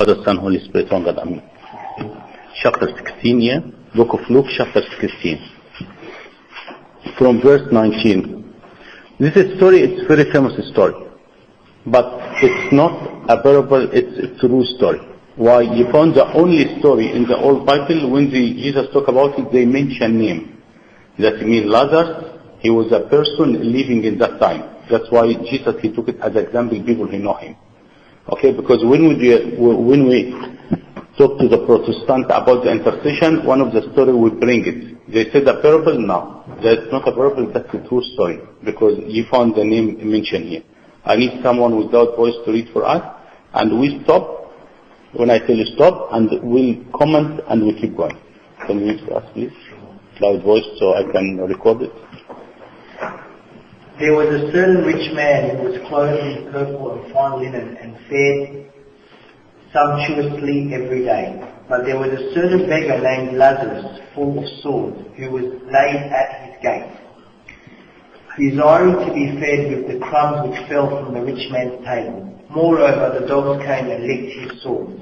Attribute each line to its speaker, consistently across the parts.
Speaker 1: Father, Son, Holy Spirit, one God, Amen. Chapter 16, yeah? Book of Luke, chapter 16. From verse 19. This is story, it's a very famous story. But it's not a parable, it's a true story. Why? You found the only story in the old Bible when Jesus talk about it, they mention name. That means Lazarus, he was a person living in that time. That's why Jesus, he took it as an example, people who know him. Okay, because when we talk to the Protestant about the intercession, one of the story we bring it. They said a parable, no. That's not a parable, that's a true story. Because you found the name mentioned here. I need someone without voice to read for us, and we stop when I tell you stop, and we'll comment and we'll keep going. Can you read for us, please? Loud voice so I can record it.
Speaker 2: There was a certain rich man who was clothed in purple and fine linen and fared sumptuously every day. But there was a certain beggar named Lazarus, full of sores, who was laid at his gate, desiring to be fed with the crumbs which fell from the rich man's table. Moreover, the dogs came and licked his sores.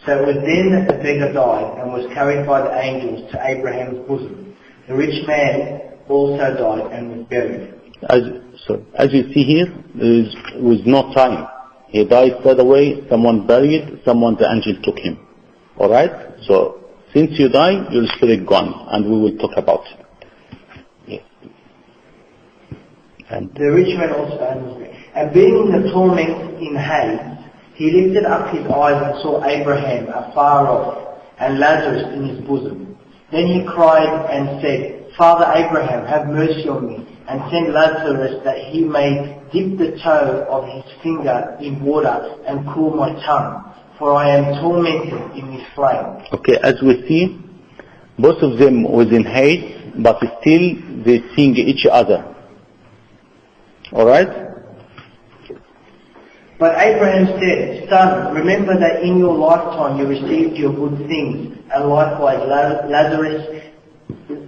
Speaker 2: So it was then that the beggar died and was carried by the angels to Abraham's bosom. The rich man also died and was buried.
Speaker 1: As you see here, there was no time. He died straight away, someone buried, the angel took him. Alright? So, since you die, your spirit gone, and we will talk about it. Yes. And
Speaker 2: the rich man also was buried. And being in the torment in Hades, he lifted up his eyes and saw Abraham afar off, and Lazarus in his bosom. Then he cried and said, Father Abraham, have mercy on me, and send Lazarus that he may dip the toe of his finger in water and cool my tongue, for I am tormented in this flame.
Speaker 1: Okay, as we see, both of them was in Hades, but still they seeing each other. Alright?
Speaker 2: But Abraham said, Son, remember that in your lifetime you received your good things, and likewise Lazarus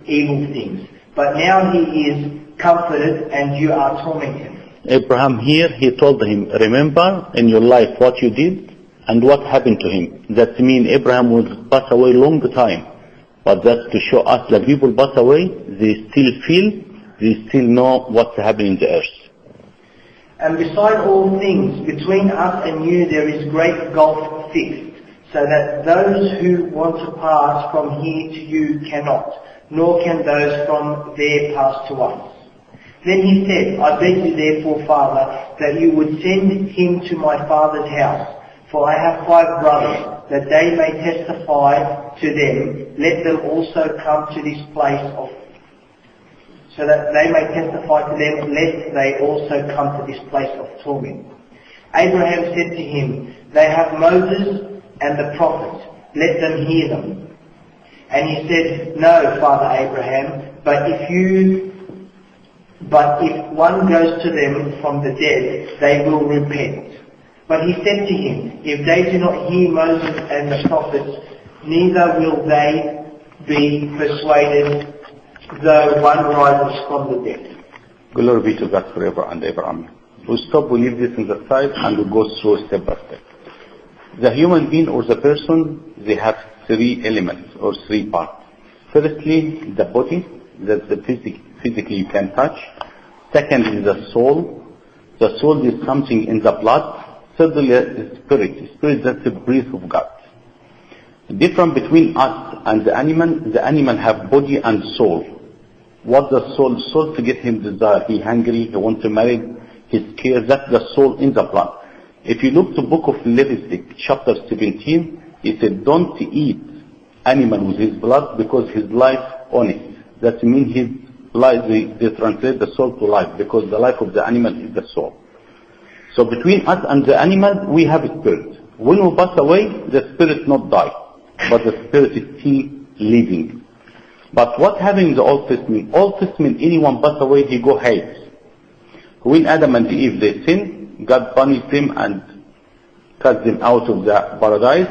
Speaker 2: evil things. But now he is comforted and you are tormented.
Speaker 1: Abraham here, he told him, remember in your life what you did and what happened to him. That means Abraham would pass away long time. But that's to show us that people pass away, they still feel, they still know what's happening in the earth.
Speaker 2: And beside all things, between us and you there is great gulf fixed, so that those who want to pass from here to you cannot, nor can those from there pass to us. Then he said, I beg you therefore, Father, that you would send him to my father's house, for I have 5 brothers, that they may testify to them, let them also come to this place of so that they may testify to them, lest they also come to this place of torment. Abraham said to him, they have Moses and the prophets, let them hear them. And he said, no, Father Abraham, but if one goes to them from the dead, they will repent. But he said to him, if they do not hear Moses and the prophets, neither will they be persuaded, though one rises from the dead.
Speaker 1: Glory be to God forever and ever. Amen. We stop, we leave this in the side, and we go through step by step. The human being or the person, they have 3 elements or 3 parts. Firstly, the body, that's the physically you can touch. Second is the soul. The soul is something in the blood. Thirdly, the spirit. Spirit, that's the breath of God. The difference between us and the animal have body and soul. What the soul? Soul to get him desire. He hungry, he wants to marry, he's scared. That's the soul in the blood. If you look to book of Leviticus, chapter 17, it said, don't eat animal with his blood because his life on it. That means his life, they translate the soul to life, because the life of the animal is the soul. So between us and the animal, we have a spirit. When we pass away, the spirit not die, but the spirit is still living. But what happened in the Old Testament? Old Testament, anyone pass away, he go Hades. When Adam and Eve, they sin, God punished them and cast them out of the paradise,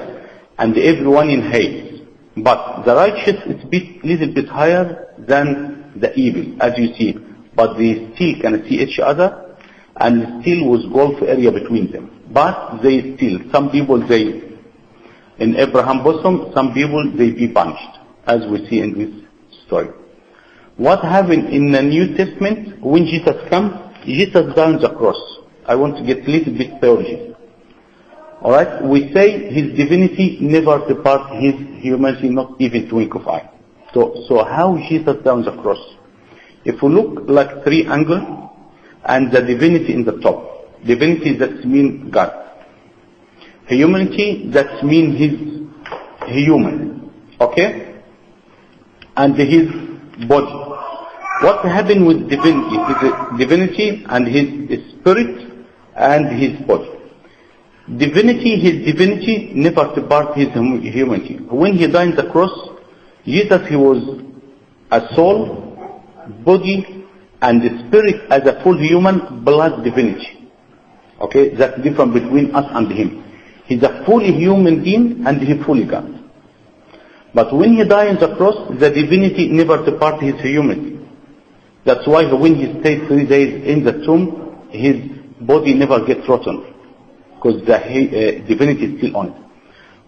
Speaker 1: and everyone in Hades. But the righteous is a little bit higher than the evil, as you see. But they still can see each other, and still was gulf area between them. But they still, some people, they in Abraham's bosom, some people, they be punished, as we see in this story. What happened in the New Testament, when Jesus comes, Jesus died on the cross. I want to get a little bit theology. Alright, we say his divinity never depart his humanity, not even twink of eye. So how Jesus died on the cross? If we look like three angles, and the divinity in the top. Divinity, that means God. Humanity, that means his human. Okay? And his body. What happened with divinity? His divinity and his spirit and his body. His divinity never depart his humanity. When he died on the cross, Jesus, he was a soul, body, and the spirit as a full human, blood divinity. Okay, that's the difference between us and him. He's a fully human being and he's fully God. But when he died on the cross, the divinity never depart his humanity. That's why when he stayed 3 days in the tomb, his body never gets rotten, because the divinity is still on it.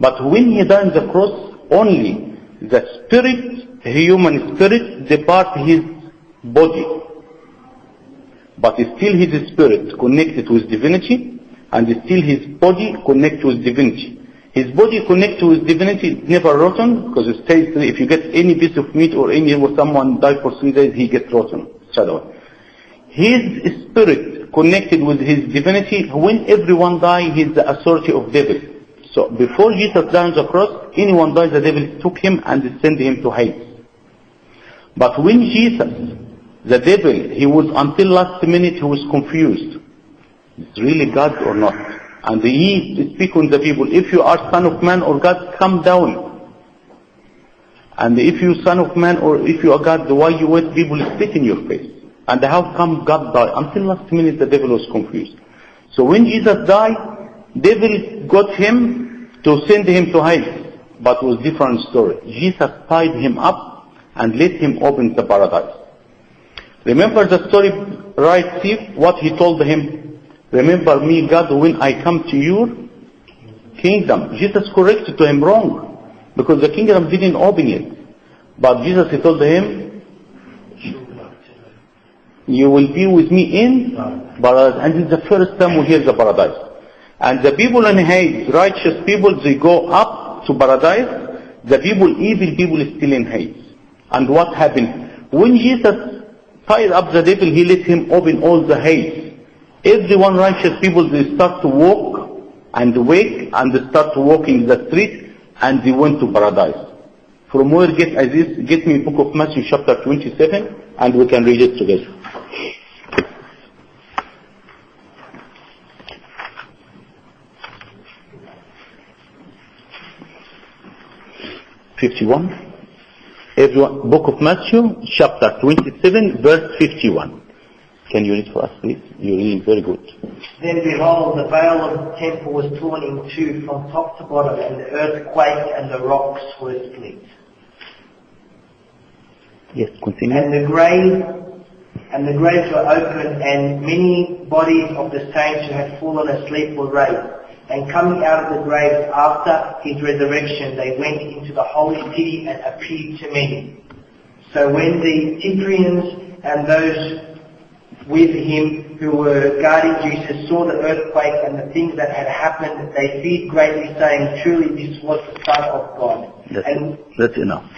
Speaker 1: But when he died on the cross, only the spirit, human spirit, depart his body. But still his spirit connected with divinity, and still his body connected with divinity. His body connected with divinity never rotten, because it stays. If you get any piece of meat or someone died for 3 days, he gets rotten straight away. His spirit connected with his divinity. When everyone dies, he's the authority of devil. So before Jesus died on the cross, anyone died, the devil took him and sent him to Hades. But when Jesus, the devil, he was until last minute, he was confused. It's really God or not? And he speak on the people, if you are son of man or God, come down. And if you son of man or if you are God, why you wait people spit in your face? And how come God died? Until last minute the devil was confused. So when Jesus died, devil got him to send him to Hades. But it was a different story. Jesus tied him up and let him open the paradise. Remember the story, right thief, what he told him? Remember me, God, when I come to your kingdom. Jesus corrected to him wrong, because the kingdom didn't open yet. But Jesus, he told him, you will be with me in paradise. And it's the first time we hear the paradise. And the people in Hades, righteous people, they go up to paradise. The people, evil people, is still in Hades. And what happened? When Jesus tied up the devil, he let him open all the Hades. Everyone righteous people, they start to walk and wake and they start walking the street and they went to paradise. From where get me book of Matthew chapter 27 and we can read it together. Everyone, book of Matthew chapter 27 verse 51. Can you read for us, please? You're reading very good.
Speaker 2: Then behold, the veil of the temple was torn in two from top to bottom, and the earth quaked, and the rocks were split.
Speaker 1: Yes, continue.
Speaker 2: And the graves were opened, and many bodies of the saints who had fallen asleep were raised. And coming out of the graves after his resurrection, they went into the holy city and appeared to many. So when the Cyprians and those with him who were guarding Jesus saw the earthquake and the things that had happened, they feared greatly, saying, truly this was the Son of God.
Speaker 1: That's enough.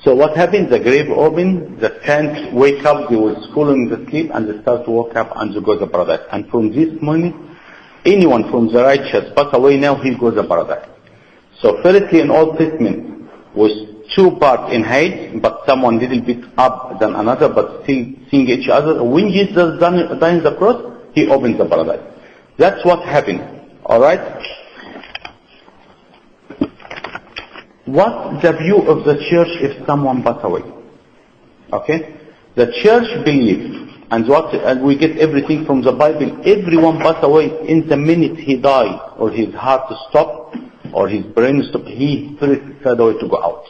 Speaker 1: So what happened? The grave opened, the saints wake up, they was falling asleep, and they start to wake up and they go to paradise. And from this moment, anyone from the righteous pass away, now he goes to paradise. So firstly, in Old Testament was two parts in Hades, but someone little bit up than another, but still seeing each other. When Jesus died on the cross, he opens the paradise. That's what happened. Alright? What's the view of the church if someone pass away? Okay? The church believes, and we get everything from the Bible, everyone pass away in the minute he died, or his heart stopped, or his brain stopped, his spirit fed away to go out.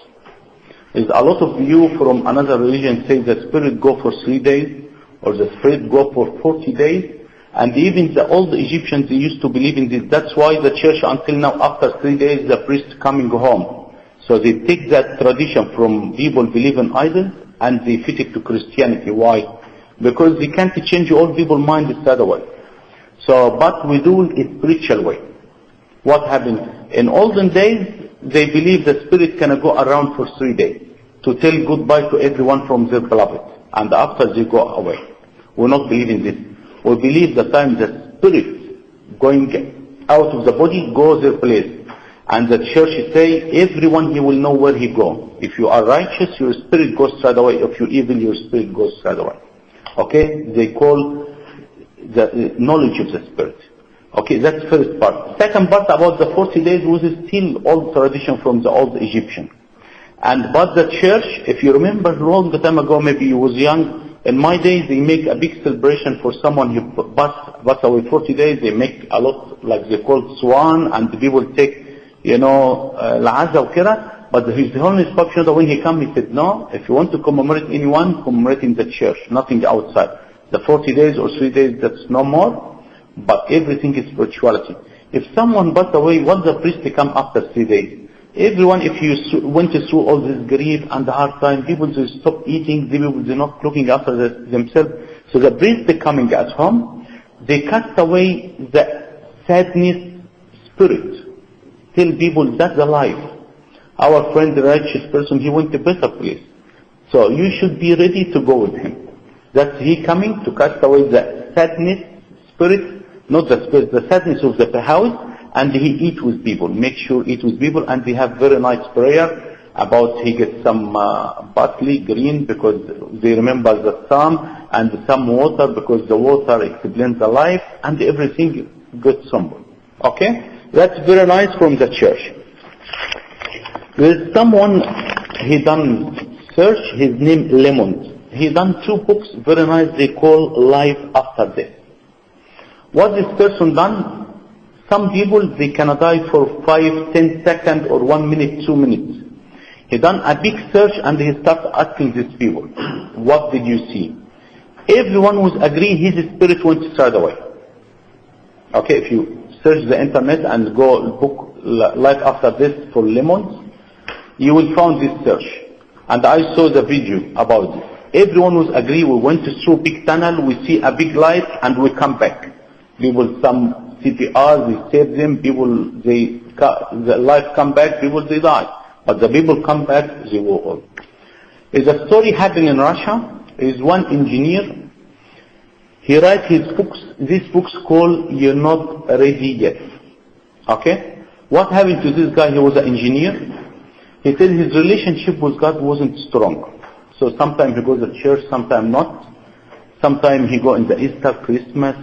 Speaker 1: There's a lot of view from another religion say the spirit go for 3 days, or the spirit go for 40 days, And even the old Egyptians, they used to believe in this. That's why the church until now, after 3 days, the priest coming home. So they take that tradition from people believe in idols and they fit it to Christianity. Why? Because they can't change all people's mind straight away. So, but we do it spiritual way. What happened? In olden days, they believe the spirit can go around for 3 days to tell goodbye to everyone from their beloved. And after they go away. We not believe in this. We believe the time the spirit going out of the body goes their place. And the church say, everyone he will know where he go. If you are righteous, your spirit goes straight away. If you evil, your spirit goes straight away. Okay? They call the knowledge of the spirit. Okay, that's first part. Second part about the 40 days was still old tradition from the old Egyptian. But the church, if you remember long time ago, maybe you was young, in my days they make a big celebration for someone who passed away 40 days. They make a lot, like they call swan, and the people take, la'aza or kira. But his Holiness Pope Shenouda, when he came, he said, no, if you want to commemorate anyone, commemorate in the church, nothing outside. The 40 days or 3 days, that's no more, but everything is spirituality. If someone passed away, what the priest come after 3 days? Everyone, if you went through all this grief and hard time, people will stop eating, people are not looking after themselves. So the priest coming at home, they cast away the sadness spirit. Tell people that's the life. Our friend, the righteous person, he went to better place. So you should be ready to go with him. That's he coming to cast away the sadness spirit, not the spirit, the sadness of the house. And he eat with people, make sure eat with people, and they have very nice prayer about he gets some parsley green because they remember the sun, and some water because the water explains the life, and everything good symbol. Okay? That's very nice from the church. There's someone, he done search, his name Lemons. He done 2 books, very nice, they call Life After Death. What this person done? Some people, they can die for 5, 10 seconds or 1 minute, 2 minutes. He done a big search and he started asking these people, what did you see? Everyone was agree his spirit went straight away. Okay, if you search the internet and go book Life After This for Lemons, you will find this search. And I saw the video about this. Everyone was agree, we went through big tunnel, we see a big light and we come back. People, some CPR, we save them, people, the life come back, people, they die. But the people come back, they go on. There's a story happening in Russia. There is one engineer. He writes his books, these books called You're Not Ready Yet. Okay? What happened to this guy? He was an engineer. He said his relationship with God wasn't strong. So sometimes he goes to church, sometimes not. Sometimes he go in the Easter, Christmas.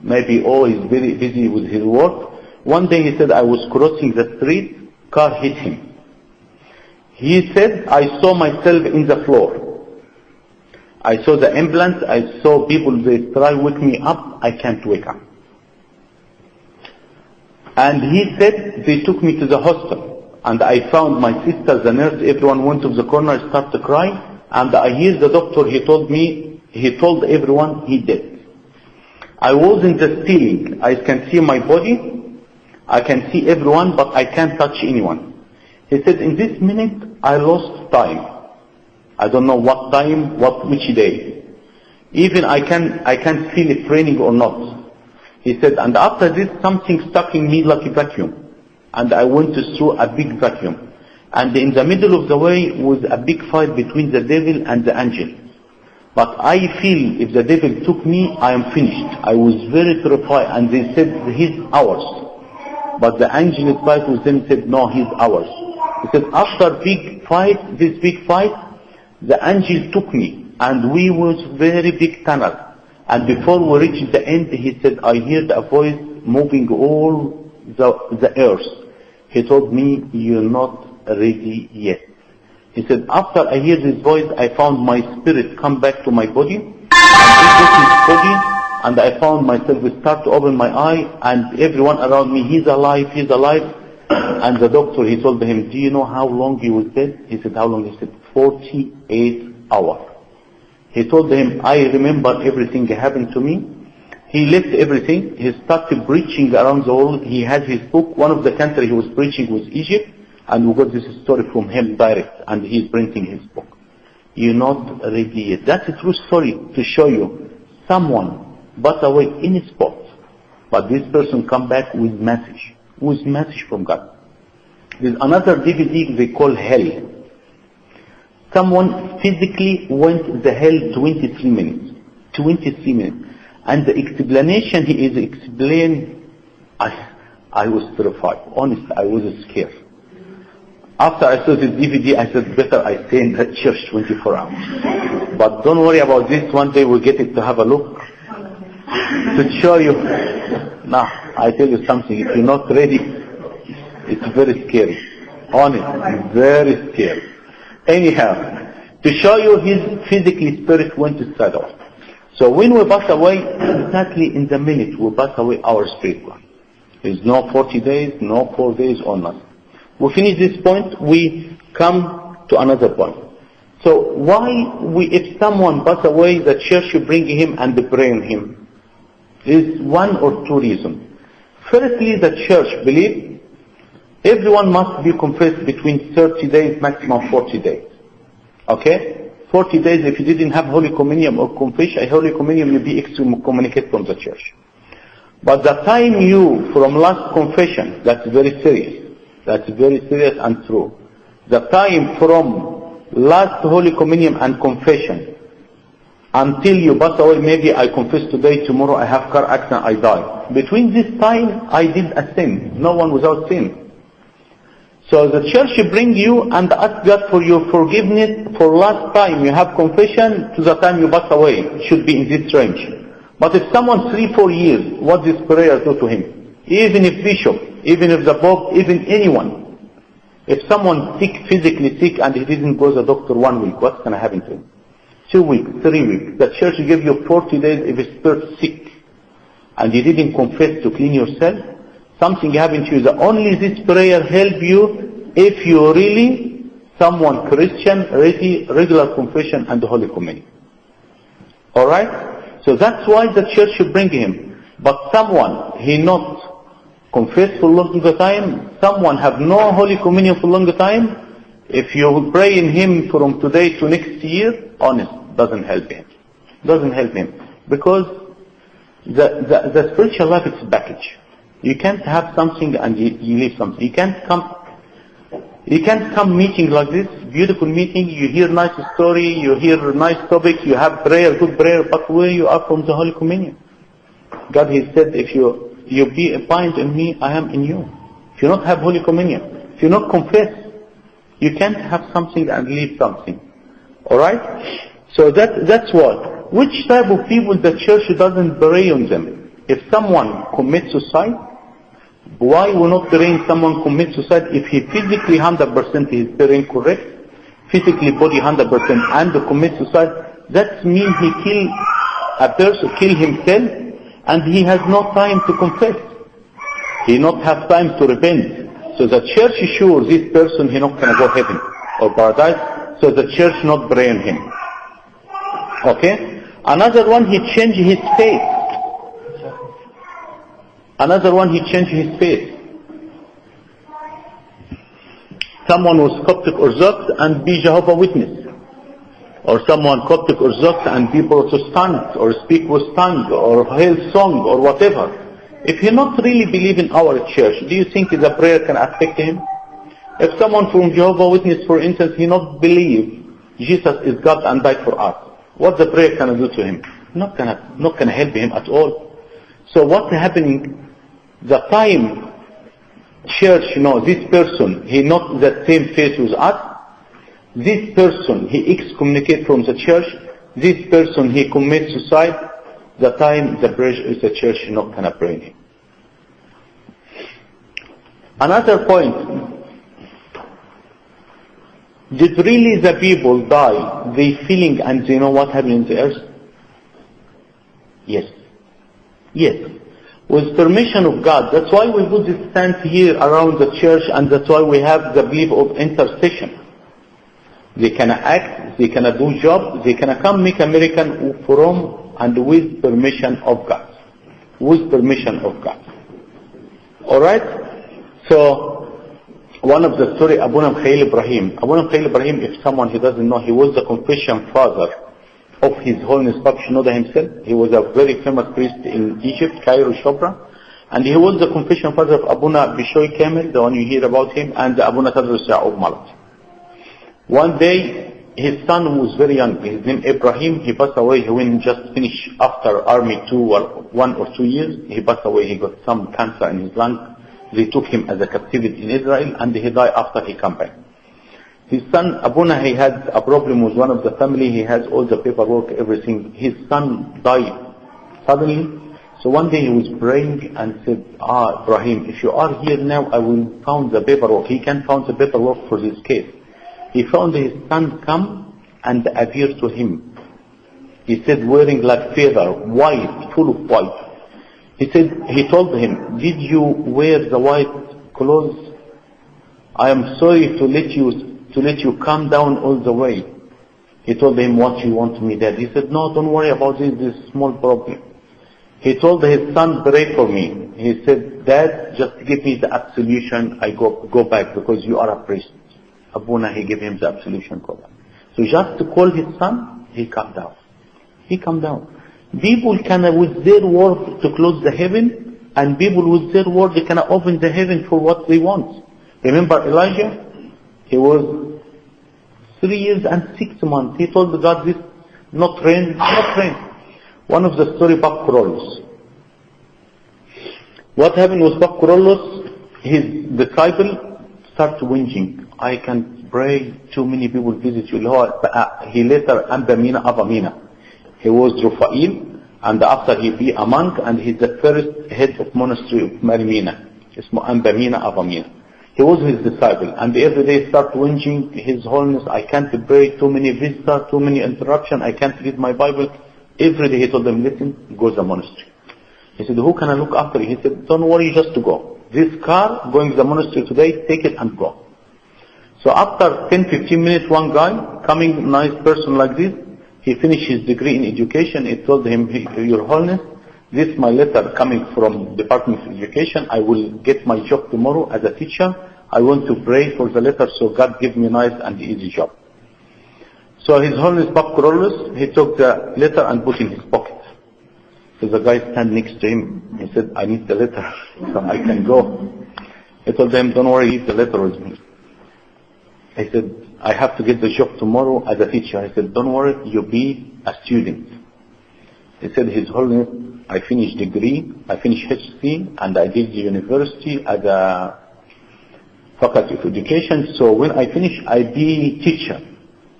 Speaker 1: Maybe he's very busy with his work. One day he said, I was crossing the street, car hit him. He said, I saw myself in the floor. I saw the ambulance, I saw people, they try to wake me up, I can't wake up. And he said, they took me to the hospital. And I found my sister, the nurse, everyone went to the corner, started to cry. And I hear the doctor, he told everyone he dead. I was in the ceiling. I can see my body. I can see everyone, but I can't touch anyone. He said, in this minute, I lost time. I don't know what time, which day. Even I can't feel it raining or not. He said, and after this, something stuck in me like a vacuum. And I went through a big vacuum. And in the middle of the way was a big fight between the devil and the angel. But I feel if the devil took me, I am finished. I was very terrified, and they said, he's ours. But the angel fight with them said, no, he's ours. He said, after this big fight, the angel took me, and we was very big tunnel. And before we reached the end, he said, I heard a voice moving all the earth. He told me, you're not ready yet. He said, after I hear this voice, I found my spirit come back to my body, and I found myself start to open my eye, and everyone around me, he's alive. And the doctor, he told him, do you know how long he was dead? He said, how long? He said, 48 hours. He told him, I remember everything happened to me, He left everything. He started preaching around the world. He has his book. One of the countries he was preaching was Egypt. And we got this story from him direct. And he's printing his book. You're not ready yet. That's a true story to show you. Someone passed away in his spot. But this person come back with message. With message from God. There's another DVD they call Hell. Someone physically went the hell 23 minutes. 23 minutes. And the explanation he is explained, I was terrified. Honestly, I was scared. After I saw this DVD, I said, better I stay in that church 24 hours. But don't worry about this. One day we'll get it to have a look. To show you. Now, I tell you something. If you're not ready, it's very scary. Honestly, very scary. Anyhow, to show you his physically spirit went to start off. So when we pass away, exactly in the minute we pass away our spirit one. There's no 40 days, no 4 days or nothing. We finish this point, we come to another point. So why if someone pass away, the church should bring him and pray on him? Is one or two reasons. Firstly, the church believe everyone must be confessed between 30 days, maximum 40 days. Okay? 40 days, if you didn't have Holy Communion or confession, Holy Communion will be excommunicated from the church. But the time you, from last confession, that's very serious. That's very serious and true. The time from last Holy Communion and confession until you pass away, maybe I confess today, tomorrow I have car accident, I die. Between this time, I did a sin. No one without sin. So the church should bring you and ask God for your forgiveness for last time you have confession to the time you pass away. It should be in this range. But if someone 3-4 years, what does prayer do to him? Even if bishop, even if the pope, even anyone. If someone sick, physically sick, and he didn't go to the doctor 1 week, what's going to happen to him? 2 weeks, 3 weeks. The church will give you 40 days if his spirit sick. And you didn't confess to clean yourself. Something happened to you. The only this prayer help you if you really someone Christian, ready, regular confession and the Holy Communion. Alright? So that's why the church should bring him. But someone, he not confess for long time, someone have no Holy Communion for long time, if you pray in him from today to next year, honest, doesn't help him. Doesn't help him. Because the spiritual life is a package. You can't have something and you leave something. You can't come meeting like this, beautiful meeting, you hear nice story, you hear nice topic, you have prayer, good prayer, but where you are from the Holy Communion? God has said, if you be abide in me, I am in you. If you not have Holy Communion, if you not confess, you can't have something and leave something. Alright? So that's what. Which type of people the church doesn't pray on them? If someone commits suicide, why will not praying someone commit suicide if he physically 100% is praying correct, physically body 100% and commit suicide? That means he kill a person, kill himself, and he has no time to confess. He not have time to repent. So the church is sure this person he not gonna go heaven or paradise. So the church not pray on him. Okay. Another one, he changed his faith. Another one, he changed his faith. Someone was Coptic Orthodox and be Jehovah Witness. Or someone Coptic Orthodox and be Protestant, or speak with tongue, or hail song, or whatever. If he not really believe in our church, do you think the prayer can affect him? If someone from Jehovah Witness, for instance, he not believe Jesus is God and died for us, what the prayer can do to him? Not gonna help him at all. So what's happening? The time church, this person, he not the same faith with us. This person, he excommunicate from the church. This person, he commits suicide. The time the church not gonna pray him. Another point. Did really the people die, they feeling and they know what happened in the earth? Yes. Yes. With permission of God. That's why we put this tent here around the church, and that's why we have the belief of intercession. They can act, they can do job, they can come make American from and with permission of God. with permission of God. Alright? So, one of the story, Abuna Khalil Ibrahim. Abuna Khalil Ibrahim, if someone who doesn't know, he was the confession father of His Holiness Papa Shinoda himself. He was a very famous priest in Egypt, Cairo, Shopra. And he was the confession father of Abuna Bishoy Kamel, the one you hear about him, and Abuna Tadrus Ya'ub Malat. One day, his son who was very young, his name Ibrahim, he passed away when he just finished after army 1 or 2 years. He passed away, he got some cancer in his lung. They took him as a captivity in Israel and he died after he came back. His son Abuna, he had a problem with one of the family, he has all the paperwork, everything. His son died suddenly. So one day he was praying and said, Ibrahim, if you are here now, I will found the paperwork. He can found the paperwork for this case. He found his son come and appear to him. He said, wearing like feather, white, full of white. He said, he told him, did you wear the white clothes? I am sorry to let you come down all the way. He told him, what you want me there? He said, no, don't worry about this small problem. He told his son, pray for me. He said, Dad, just give me the absolution, I go back because you are a priest. Abuna, he gave him the absolution, go back. So just to call his son, he come down. He come down. People can, with their word, to close the heaven, and people with their word, they can open the heaven for what they want. Remember Elijah? He was 3 years and 6 months. He told God, this not rain, not rain. One of the story, Bakrolos. What happened with Bakrolos? His disciple started whinging. I can pray, too many people visit you. He later, Ambamina, Avamina. He was Rufail, and after he be a monk, and he's the first head of monastery of Marimina. It's Ambamina, Avamina. He was his disciple, and every day start whinging, His Holiness, I can't pray, too many visitors, too many interruption, I can't read my Bible. Every day he told them, listen, go to the monastery. He said, who can I look after? He said, don't worry, just to go. This car going to the monastery today, take it and go. So after 10-15 minutes, one guy, coming, nice person like this, he finished his degree in education. He told him, Your Holiness, this is my letter coming from Department of Education. I will get my job tomorrow as a teacher. I want to pray for the letter so God give me a nice and easy job. So His Holiness Bakrolos, he took the letter and put in his pocket. So the guy stand next to him. He said, I need the letter so I can go. He told them, don't worry, leave the letter with me. He said, I have to get the job tomorrow as a teacher. He said, don't worry, you be a student. He said, His Holiness, I finished degree, I finished HC, and I did the university as a faculty of education. So when I finish, I be teacher.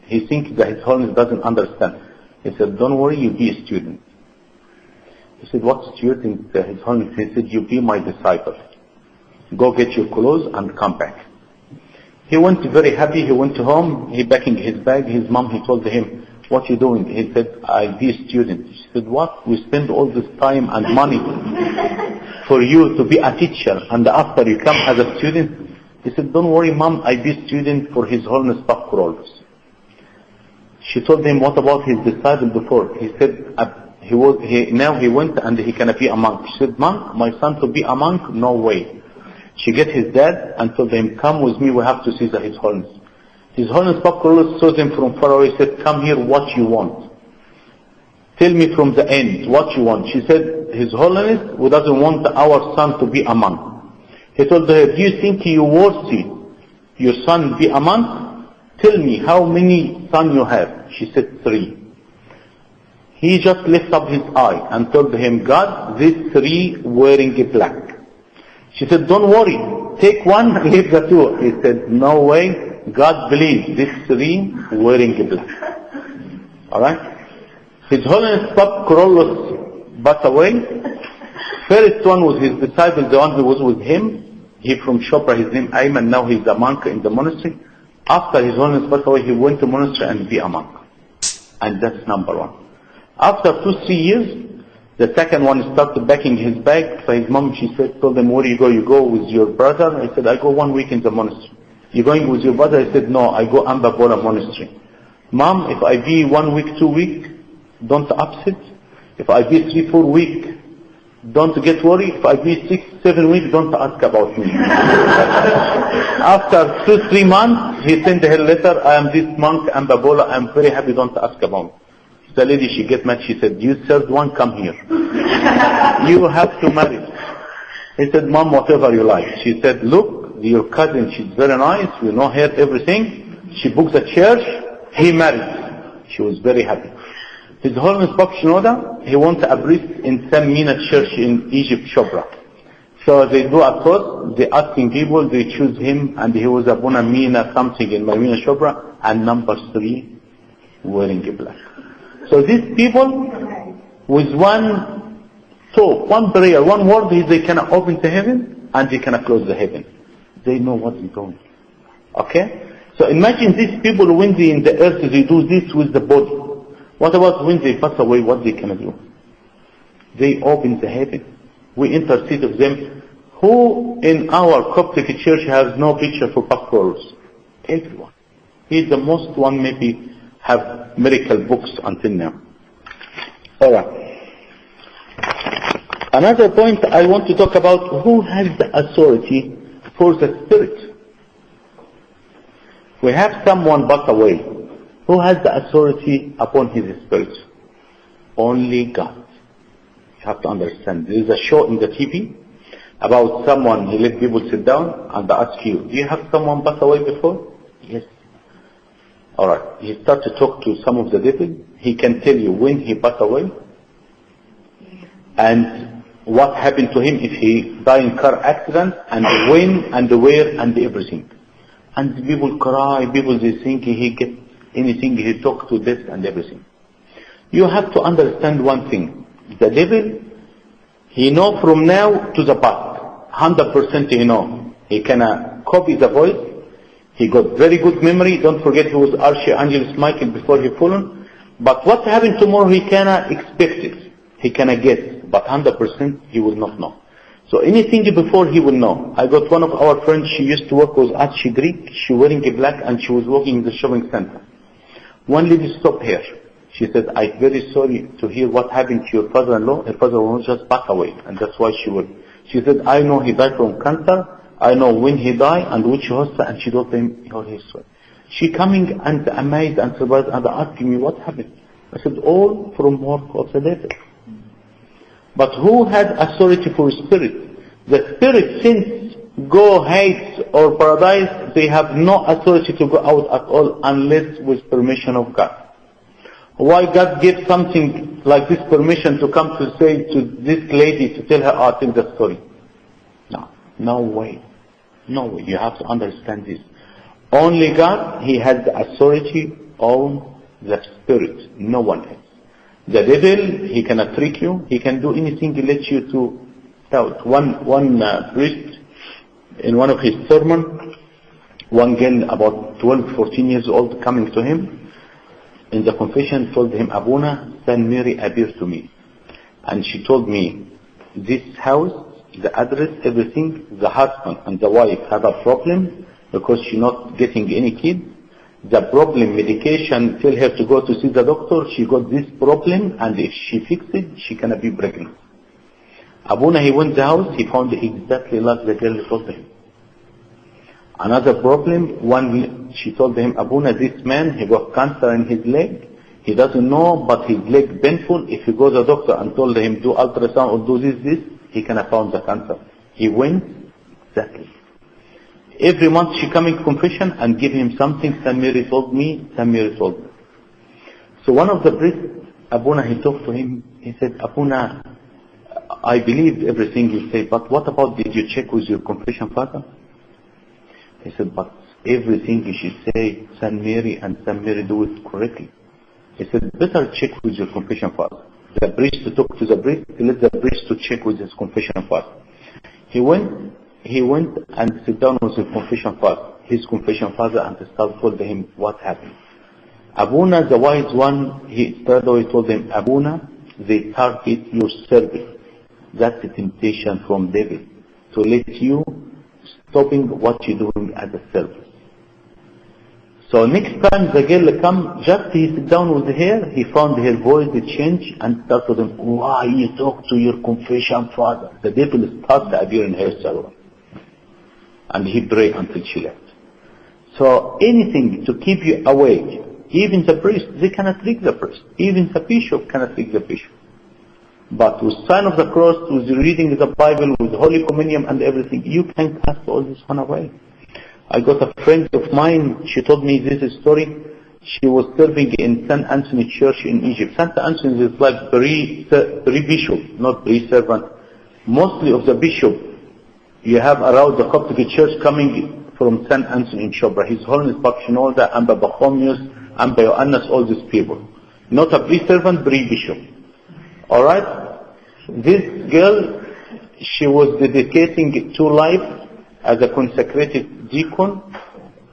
Speaker 1: He thinks that His Holiness doesn't understand. He said, don't worry, you be a student. He said, what student? His Holiness, he said, you be my disciple. Go get your clothes and come back. He went very happy, he went home, he packing his bag, his mom, he told him, what you doing? He said, I be a student. She said, what? We spend all this time and money for you to be a teacher, and after you come as a student? He said, don't worry mom, I be a student for His Holiness Bakrolos. She told him, what about his disciple before? He said, now he went and he can be a monk. She said, monk, my son to be a monk? No way. She get his dad and told him, come with me, we have to see His Holiness. His Holiness Bakrolos saw him from far away. He said, come here, what you want? Tell me from the end, what you want? She said, His Holiness, who doesn't want our son to be a monk. He told her, do you think you worthy your son be a monk? Tell me, how many sons you have? She said, 3. He just lifted up his eye and told him, God, these 3 wearing black. She said, don't worry, take one, leave the 2. He said, no way, God believes these 3 wearing black. Alright? His Holiness Bakrolos passed away. First one was his disciple, the one who was with him. He from Shopra, his name Ayman, now he's a monk in the monastery. After His Holiness passed away, he went to monastery and be a monk. And that's number 1. After 2-3 years, the second one started packing his bag. So his mom, she said, told him, where do you go? You go with your brother? He said, I go 1 week in the monastery. You going with your brother? He said, no, I go Ambabora monastery. Mom, if I be 1 week, 2 weeks, don't upset. If I be 3-4 weeks, Don't get worried. If I be 6-7 weeks, don't ask about me. After 2-3 months, he sent her letter. I am this monk, I'm Babola. I'm very happy. Don't ask about me. The lady, she get mad. She said, you third one, come here. You have to marry. He said, Mom, whatever you like. She said, look, your cousin, she's very nice. We know her, everything. She booked a church. He married. She was very happy. His Holiness Bab Shinoda, he wants a priest in San Mina Church in Egypt, Shobra. So they do a course, they asking people, they choose him, and he was Abuna Mina something in Marina Shobra, and number 3, wearing black. So these people, with one talk, one prayer, one word, they can open the heaven, and they can close the heaven. They know what is going. Okay? So imagine these people, when they in the earth, they do this with the body. What about when they pass away, what they can do? They open the heaven. We intercede of them. Who in our Coptic church has no picture for pastors? Everyone. He's the most one maybe have miracle books until now. Alright. Another point I want to talk about, who has the authority for the spirit? We have someone pass away. Who has the authority upon his spirit? Only God. You have to understand. There is a show in the TV about someone, he let people sit down and ask you, do you have someone pass away before? Yes. Alright. He starts to talk to some of the devil. He can tell you when he passed away and what happened to him if he died in car accident, and when and where and everything. And people cry, people they think he get anything, he talk to this and everything. You have to understand one thing. The devil, he know from now to the past. 100% he know. He can copy the voice. He got very good memory. Don't forget he was Archangel Michael before he fallen. But what happened tomorrow he cannot expect it. He cannot guess. But 100% he will not know. So anything before he will know. I got one of our friends, she used to work with us, she Greek, she wearing a black and she was working in the shopping center. One lady stopped her. She said, I'm very sorry to hear what happened to your father-in-law. Her father-in-law just passed away, and that's why she would. She said, I know he died from cancer. I know when he died and which hospital, and she told him her history. She coming and amazed and surprised and asking me what happened. I said, all from work of the devil. But who has authority for spirit? The spirit, since go hate or paradise, they have no authority to go out at all unless with permission of God. Why God gives something like this permission to come to say to this lady to tell her, tell the story? No way. No way. You have to understand this. Only God, He has the authority on the spirit. No one else. The devil, he cannot trick you. He can do anything to let you to doubt. One priest, in one of his sermons, one girl about 12, 14 years old coming to him, in the confession told him, Abuna, Saint Mary appeared to me. And she told me, this house, the address, everything, the husband and the wife have a problem because she's not getting any kids. The problem, medication, tell her to go to see the doctor. She got this problem, and if she fixes it, she cannot be pregnant. Abuna, he went to the house, he found exactly like the girl told him. Another problem, she told him, Abuna, this man, he got cancer in his leg. He doesn't know, but his leg painful. If you go to the doctor and told him, do ultrasound or do this, he can have found the cancer. He went, exactly. Every month she coming to confession and give him something. Saint Mary told me, Saint Mary told me. So one of the priests, Abuna, he talked to him. He said, Abuna, I believed everything you say, but what about, did you check with your confession father? He said, but everything you should say, Saint Mary and Saint Mary do it correctly. He said, better check with your confession father. The priest to talk to the priest, let the priest to check with his confession father. He went and sit down with his confession father and told him what happened. Abuna, the wise one, he straight away told him, Abuna, they target your service. That's a temptation from devil to let you stopping what you're doing as a service. So next time the girl come, just he sit down with her, he found her voice change and started him, why you talk to your confession father? The devil started to appear in her salon. And he prayed until she left. So anything to keep you awake, even the priest, they cannot trick the priest. Even the bishop cannot trick the bishop. But with sign of the cross, with reading the Bible, with Holy Communion and everything, you can cast all this one away. I got a friend of mine, she told me this story. She was serving in St. Anthony Church in Egypt. St. Anthony is like pre-bishop, not pre-servant. Mostly of the bishop you have around the Coptic Church coming from St. Anthony in Shobra. His Holiness Papa Shenouda, Amba Bachomius, Amba Yoannas, all these people. Not a pre-servant, pre-bishop. Alright? This girl, she was dedicating to life as a consecrated deacon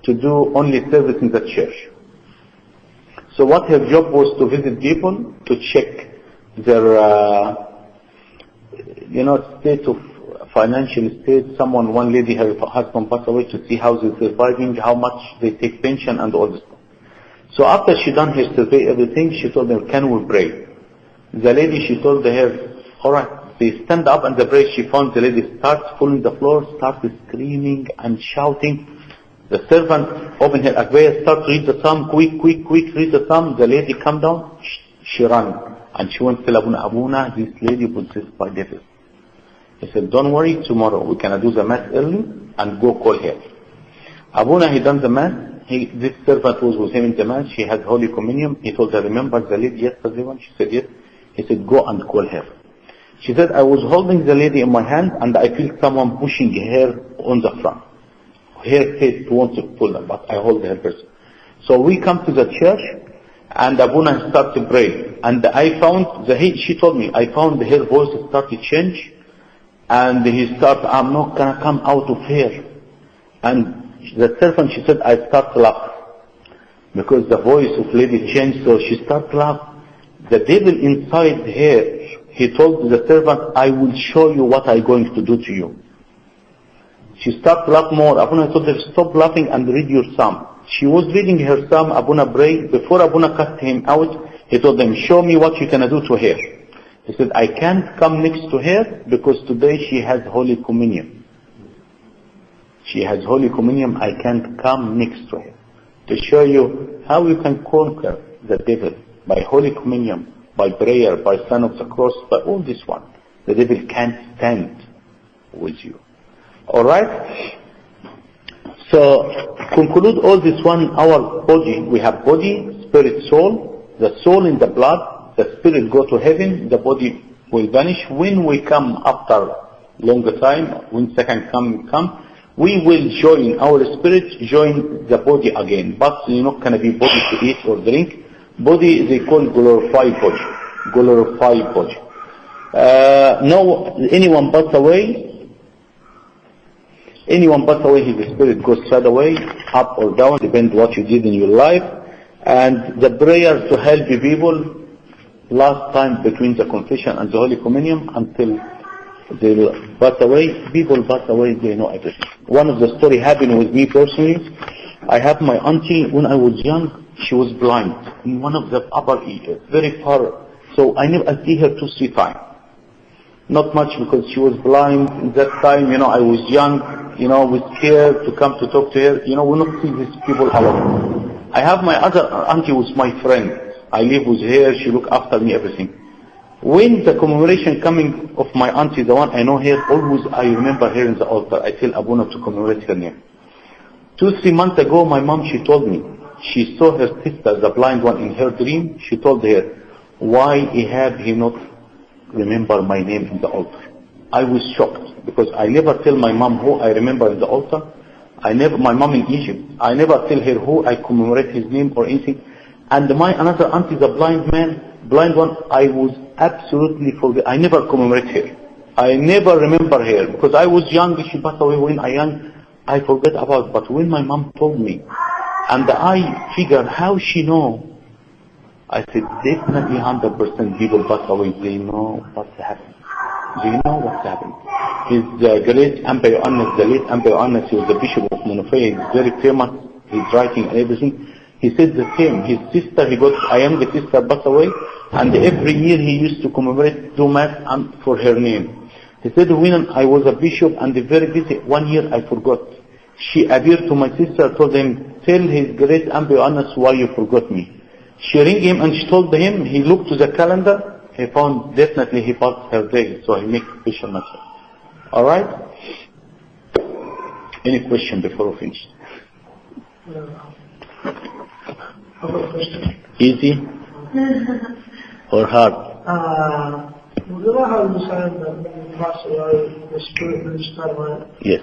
Speaker 1: to do only service in the church. So what her job was to visit people, to check their, state of financial state. One lady, her husband passed away, to see how they're surviving, how much they take pension and all this stuff. So after she done her survey, everything, she told them, can we pray? The lady, she told her, alright. They stand up and the pray. She found the lady starts falling the floor, starts screaming and shouting. The servant opened her aquarium, starts read the psalm, quick, read the psalm. The lady come down, she ran. And she went to tell Abuna, this lady possessed by devil. He said, don't worry, tomorrow we can do the mass early and go call her. Abuna, he done the mass. This servant was with him in the mass. She had Holy Communion. He told her, remember the lady yesterday one? She said, yes. He said, go and call her. She said, I was holding the lady in my hand and I feel someone pushing her on the front. Her face wants to pull her, but I hold her person. So we come to the church and Abuna started to pray. And I found, she told me, I found her voice started to change. And he started, I'm not going to come out of here. And the servant, she said, I start to laugh. Because the voice of lady changed, so she started to laugh. The devil inside her, he told the servant, I will show you what I'm going to do to you. She started to laugh more. Abuna told her, stop laughing and read your psalm. She was reading her psalm, Abuna prayed. Before Abuna cast him out, he told them, show me what you can do to her. He said, I can't come next to her because today she has Holy Communion. She has Holy Communion, I can't come next to her. To show you how you can conquer the devil by Holy Communion, by prayer, by sign of the cross, by all this one. The devil can't stand with you. Alright? So, conclude all this one, our body. We have body, spirit, soul. The soul in the blood, the spirit go to heaven, the body will vanish. When we come after longer time, when second come, we will join, our spirit join the body again. But you're not going to be body to eat or drink. Body they call glorified body. Glorified body. No, anyone pass away, his spirit goes straight away, up or down, depends what you did in your life. And the prayer to help the people, last time between the confession and the Holy Communion, until they pass away. People pass away, they know everything. One of the story happened with me personally. I have my auntie, when I was young, she was blind in one of the upper ears, very far. So I see her 2-3 times. Not much because she was blind. In that time, I was young, was scared to come to talk to her. We not see these people alone. I have my other auntie was my friend. I live with her, she look after me, everything. When the commemoration coming of my auntie, the one I know her, always I remember her in the altar. I tell Abuna to commemorate her name. 2-3 months ago, my mom, she told me, she saw her sister, the blind one, in her dream. She told her, why Ehab he not remember my name in the altar? I was shocked because I never tell my mom who I remember in the altar. My mom in Egypt, I never tell her who I commemorate his name or anything. And my another auntie, the blind one, I was absolutely forget. I never commemorate her. I never remember her because I was young. She passed away when I young. I forget about. But when my mom told me, and I figured how she know, I said definitely 100% people pass away. They know what's happening. Do you know what's happening? His great Amba Yoannas, the late Amba Yoannas, he was the bishop of Monofei. He's very famous. He's writing and everything. He said the same. His sister, a younger sister passed away, and every year he used to commemorate, do mass for her name. He said, when I was a bishop and very busy, one year I forgot. She appeared to my sister, told him, tell His Grace and be honest why you forgot me. She rang him and she told him, he looked to the calendar, he found definitely he passed her day, so he makes special mention. Alright? Any question before we finish? Easy or hard?
Speaker 3: You know how you said that when you pass away, the spirit moves straight away?
Speaker 1: Yes.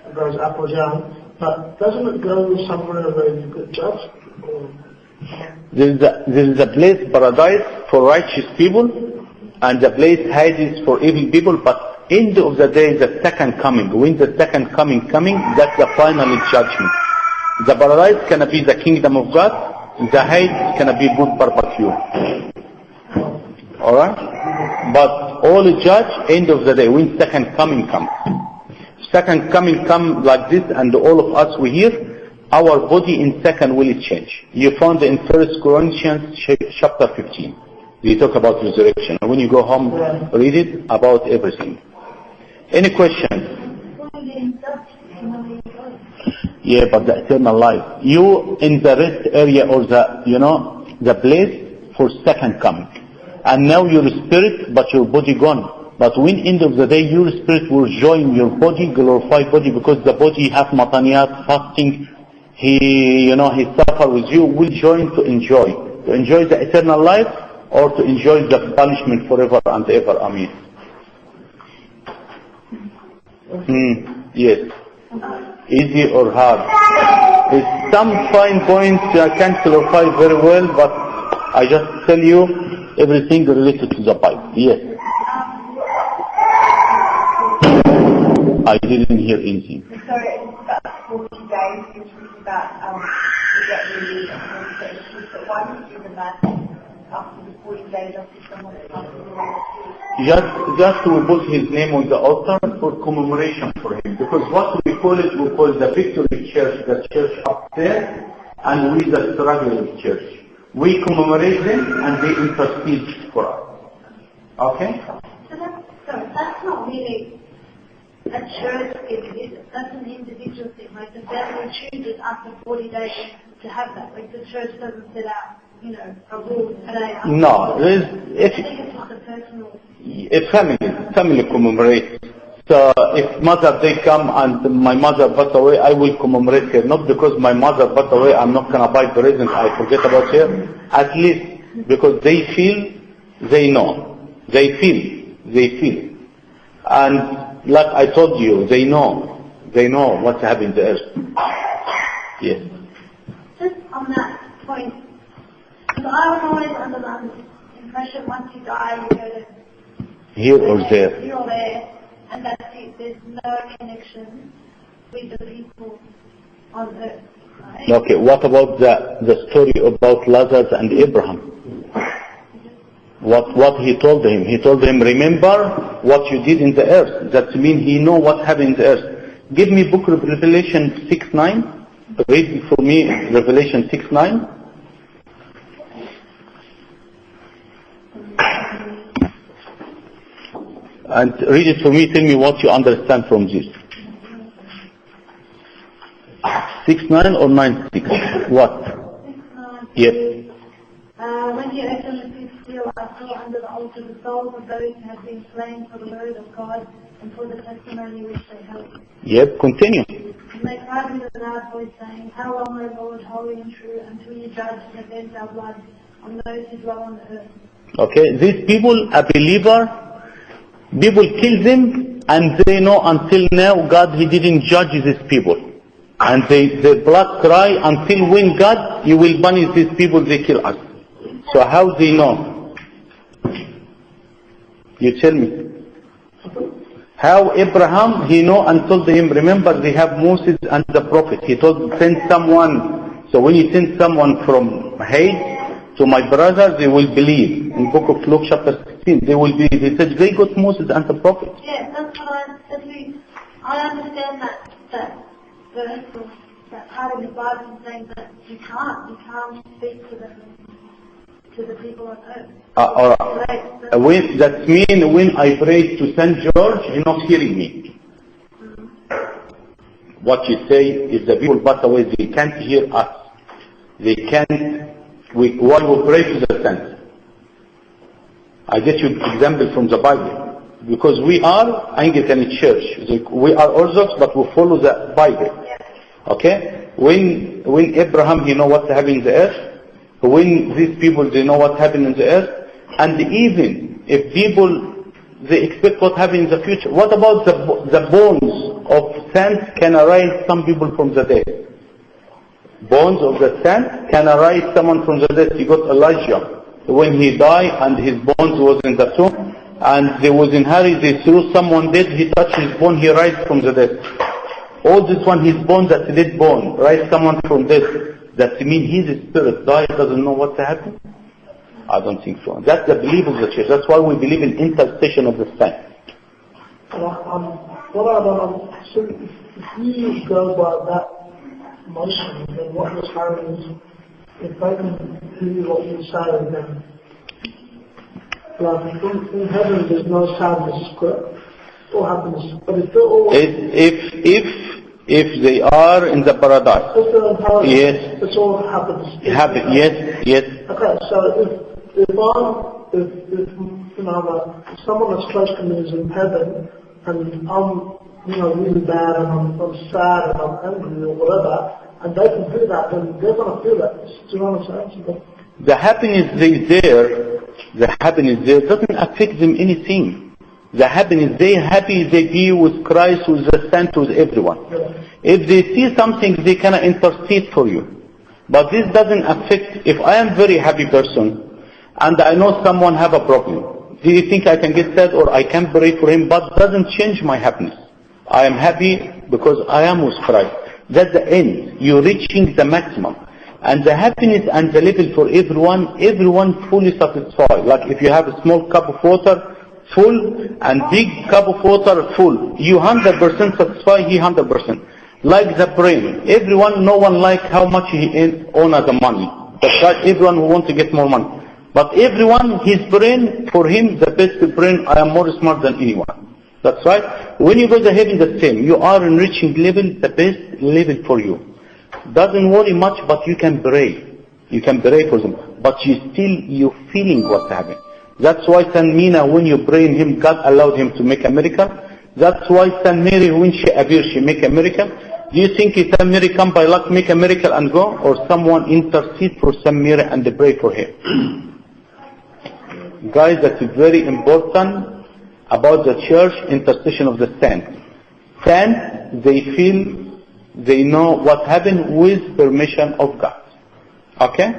Speaker 3: It goes up or down. But doesn't it go somewhere where you could judge?
Speaker 1: There is a place, paradise, for righteous people, and the place Hades for evil people, but end of the day, the second coming. When the second coming, that's the final judgment. The paradise can be the kingdom of God, the Hades can be good barbecue. Alright? But all judge end of the day, when second coming comes. Second coming come like this, and all of us we hear, our body in second will change. You found in 1 Corinthians chapter 15. We talk about resurrection. When you go home, read it about everything. Any questions? Yeah, but the eternal life. You in the rest area or the place for second coming. And now your spirit, but your body gone. But when end of the day your spirit will join your body, glorified body, because the body have mataniyat, fasting, he suffer with you, will join to enjoy the eternal life or to enjoy the punishment forever and ever. Amen. Yes. Easy or hard? There's some fine points I can't clarify very well, but I just tell you everything related to the Bible. Yes. I didn't hear anything.
Speaker 4: Sorry, it's about 40 days, which was about to get really but why would you do that after the 40 days after someone
Speaker 1: Just to put his name on the altar for commemoration for him. Because what we call the victory church, the church up there, and we the struggling church. We commemorate them and they intercede for us. Okay?
Speaker 4: So that's not really a church thing, is it? That's an individual thing. Like the family chooses after 40 days to have that. Like the church doesn't set out, a rule today.
Speaker 1: No,
Speaker 4: I think it's just a personal.
Speaker 1: A family commemorates. So if Mother Day come and my mother passed away, I will commemorate her. Not because my mother passed away, I'm not going to buy present, I forget about her. At least because they feel, they know. They feel. And like I told you, they know what's happening to earth. Yes.
Speaker 4: Just on that point, because I was always under the impression once you die, you go to
Speaker 1: here or there.
Speaker 4: Here or there, and that's it. There's no connection with the people on earth. Right?
Speaker 1: Okay, what about the story about Lazarus and Abraham? What he told him? He told him, remember what you did in the earth. That means he know what happened in the earth. Give me book of Revelation 6:9. Read for me Revelation 6:9. And read it for me, tell me what you understand from this. 6:9 or 9:6? What?
Speaker 4: 6:9.
Speaker 1: Yes.
Speaker 4: When he opened the fifth seal, I saw under the altar the souls of those who had been slain for the word of God and for the testimony which they held.
Speaker 1: Yep, continue.
Speaker 4: And they cried with a loud voice, saying, How long, O Lord, holy and true, until you judge and avenge our blood on those who dwell on the earth? Okay,
Speaker 1: these people, a believer, people kill them, and they know until now God, He didn't judge these people. And their blood cry until when God, you will punish these people, they kill us. So how they know? You tell me. How Abraham, he know and told him, remember they have Moses and the prophet. He told, send someone. So when you send someone from hate to my brother, they will believe. In book of Luke chapter 16, they will believe. He said, they got Moses and the prophet.
Speaker 4: Yeah, that's what I understand that verse. that part of the Bible saying that you can't speak to them, to the people on earth.
Speaker 1: Alright. That means when I pray to St. George, he's not hearing me. What you say is the people pass away, they can't hear us. They can't, while we pray to the saints. I get you an example from the Bible. Because we are Anglican church. We are Orthodox, but we follow the Bible. Okay? When Abraham, he know what happened in the earth. When these people, they know what happened in the earth. And even if people, they expect what happened in the future. What about the bones of saints can arise some people from the dead? Bones of the saints can arise someone from the dead. You got Elijah. When he died and his bones was in the tomb, and they was in hurry, they threw someone dead, he touched his bone, he rise from the dead. All this one, his bone, that's a dead bone, rise someone from death. That means his spirit died, doesn't know what happened? I don't think so. That's the belief of the church. That's why we believe in intercession of the saints.
Speaker 3: So if you go by that motion, then what you're saying is, if they can hear what you say, then like in heaven there's no sadness, or happiness. But if they're all
Speaker 1: if they are in the paradise,
Speaker 3: if they're in paradise,
Speaker 1: yes,
Speaker 3: it's all happiness.
Speaker 1: Yes.
Speaker 3: Okay, so if someone that's close to me is in heaven, and I'm really bad, and I'm sad, and I'm angry, or whatever, and they can feel that, then they're going to feel that. Do you know what I'm saying?
Speaker 1: The happiness there doesn't affect them anything. The happiness, they happy, they be with Christ, with the saint, with everyone.
Speaker 3: Yeah.
Speaker 1: If they see something, they can intercede for you. But this doesn't affect, if I am very happy person, and I know someone have a problem, do you think I can get sad or I can pray for him? But doesn't change my happiness. I am happy because I am with Christ. That's the end. You're reaching the maximum. And the happiness and the level for everyone fully satisfied. Like if you have a small cup of water full and big cup of water full, you 100% satisfied, he 100%. Like the brain. No one like how much he own as the money. That's right, everyone who wants to get more money. But everyone, his brain, for him, the best brain, I am more smart than anyone. That's right. When you go to heaven, the same. You are enriching level, the best level for you. Doesn't worry much, but you can pray. You can pray for them. But you're feeling what's happening. That's why Saint Mina, when you pray in him, God allowed him to make a miracle. That's why Saint Mary, when she appears, she make a miracle. Do you think Saint Mary come by luck, make a miracle and go? Or someone intercede for Saint Mary and they pray for him? Guys, that's very important about the church intercession of the saints. Saints, they know what happened with permission of God. Okay?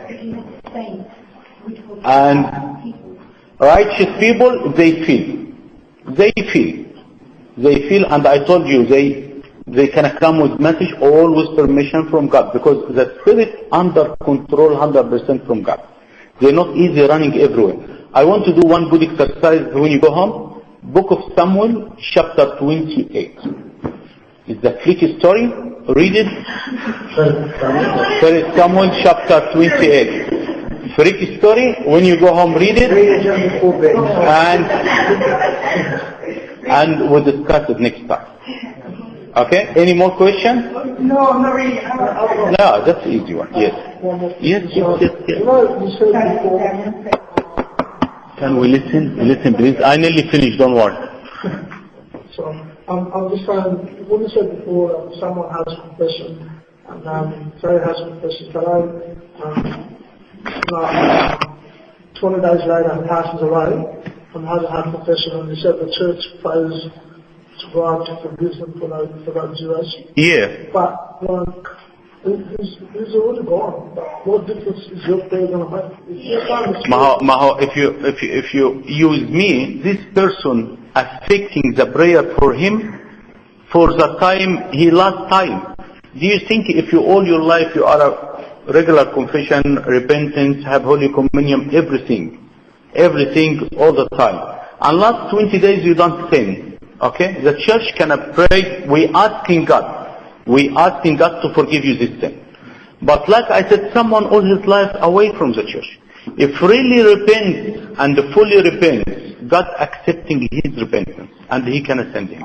Speaker 1: And righteous people, they feel, and I told you, they can come with message all with permission from God, because the spirit under control 100% from God. They're not easy running everywhere. I want to do one good exercise when you go home. Book of Samuel, chapter 28. It's the freaky story. Read it. First Samuel, chapter 28. Freaky story. When you go home, read it. And we'll discuss it next time. Okay? Any more questions?
Speaker 3: No, I'm not really.
Speaker 1: No, that's the easy one. Yes. Yes. Can we listen? Listen, please. I nearly finished. Don't worry.
Speaker 3: So, I'm just saying, when you said before, someone has confession, and Terry has confession today, 20 days later he passes away, and hasn't had confession, and you said the church prays to God to forgive them for that duration.
Speaker 1: Yeah.
Speaker 3: But, he's already gone. What difference is your prayer going to make?
Speaker 1: Maho, if you use me, this person affecting the prayer for him for the time he lost time. Do you think if you all your life you are a regular confession, repentance, have Holy Communion, everything all the time, and last 20 days you don't sin, okay? The church can pray. We asking God. We asking God to forgive you this sin. But like I said, someone all his life away from the church. If really repents and fully repents, God accepting his repentance and he can send him.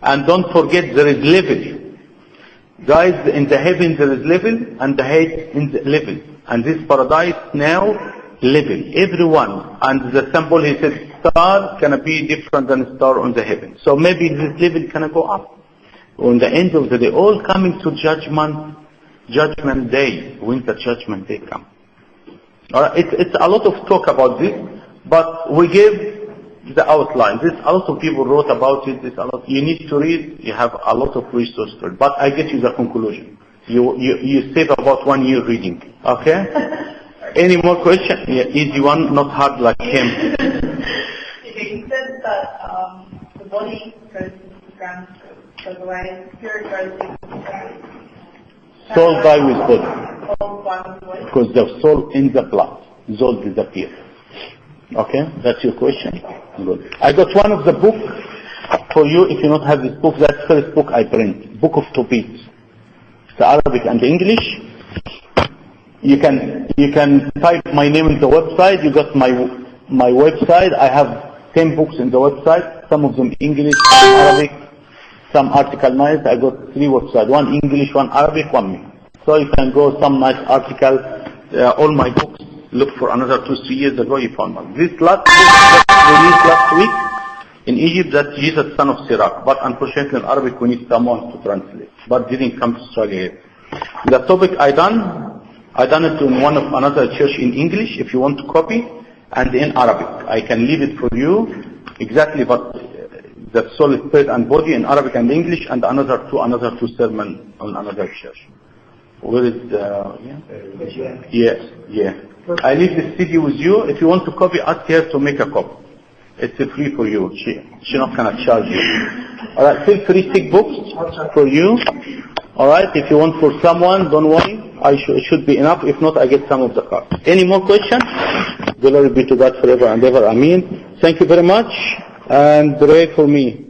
Speaker 1: And don't forget there is level. Guys, in the heaven there is level and the hell in the level. And this paradise now, level. Everyone. And the symbol he said, star can be different than star on the heaven. So maybe this level can go up. On the end of the day, all coming to judgment day, when the judgment day comes. Alright, it's a lot of talk about this, but we gave the outline. This a lot of people wrote about it. This a lot. You need to read. You have a lot of resources for it. But I get you the conclusion. You save about 1 year reading. Okay? Any more questions? Yeah, easy one, not hard like him.
Speaker 5: You said that the body goes into the ground, goes away, spirit goes into the ground.
Speaker 1: Soul die with body. Because the soul in the blood. Soul disappears. Okay? That's your question? Good. I got one of the book for you. If you don't have this book, that's the first book I print. Book of Tawhid. The Arabic and the English. You can type my name in the website. You got my website. I have 10 books in the website. Some of them English, some Arabic, some article nice. I got 3 websites. One English, one Arabic, one me. So you can go some nice article. All my books. Look for another 2-3 years ago. You found one. This last book released last week in Egypt. That's Jesus, son of Sirach. But unfortunately in Arabic we need someone to translate. But didn't come to Australia yet. The topic I done it in one of another church in English, if you want to copy, and in Arabic. I can leave it for you exactly, but the soul, spirit, and body in Arabic and English, and another two sermon on another church. Where is Yes. I leave the CD with you. If you want to copy, ask her to make a copy. It's free for you. She not gonna charge you. All right, feel free, 6 books for you. All right, if you want for someone, don't worry. It should be enough. If not, I get some of the cards. Any more questions? Glory be to God forever and ever. Amen. Thank you very much. And pray for me.